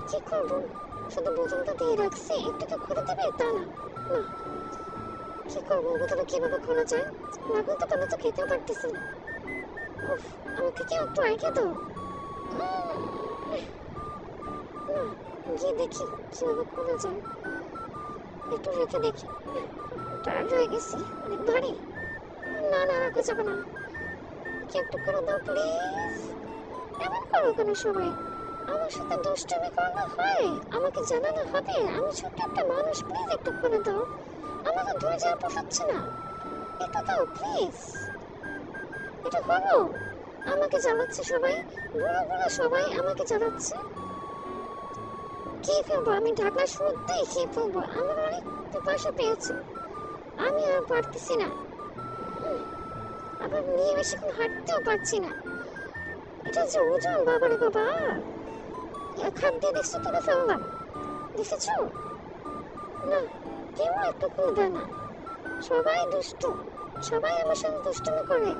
কি করবো, শুধু বোতলটা দিয়ে রাখছি, একটু তো খুলে দেবে তা না। না, কি করবো, বোতলটা কিভাবে খোলা যায়? না খুলতে পারলে তো খেতেও পারতেছি না। উফ, আমাকে কেউ একটু আইডিয়া দাও। না, গিয়ে দেখি কিভাবে খোলা যায়। একটু রেখে দেখি। টায়ার্ড হয়ে গেছি, অনেক ভারী। না না, রাখা যাবে না। কি একটু করে দাও প্লিজ। এমন করো কেন সবাই? আমার সাথে দুষ্টুমি করলে হয়? আমাকে জানানো হবে আমি ছোট্ট একটা মানুষ। প্লিজ একটু করে দাও, আমাকে দূরে যাওয়া পোষাচ্ছে না। একটু দাও প্লিজ। এটা হলো, আমাকে জ্বালাচ্ছে সবাই, বুড়ো বুড়ো সবাই আমাকে জ্বালাচ্ছে। খেয়ে ফেলবো আমি, ঢাকনা শুদ্ধই খেয়ে ফেলবো। আমার অনেক পিপাসা পেয়েছে, আমি আর পারতেছি না। আবার নিয়ে বেশিক্ষণ হাঁটতেও পারছি না। এটা যে ওজন, বাবারে বাবা। এক হাত দিয়ে দেখছো তুলে ফেললাম, দেখেছো? না, কেউ একটু খুলে দেয় না। সবাই দুষ্টু, সবাই আমার সাথে দুষ্টুমি করে।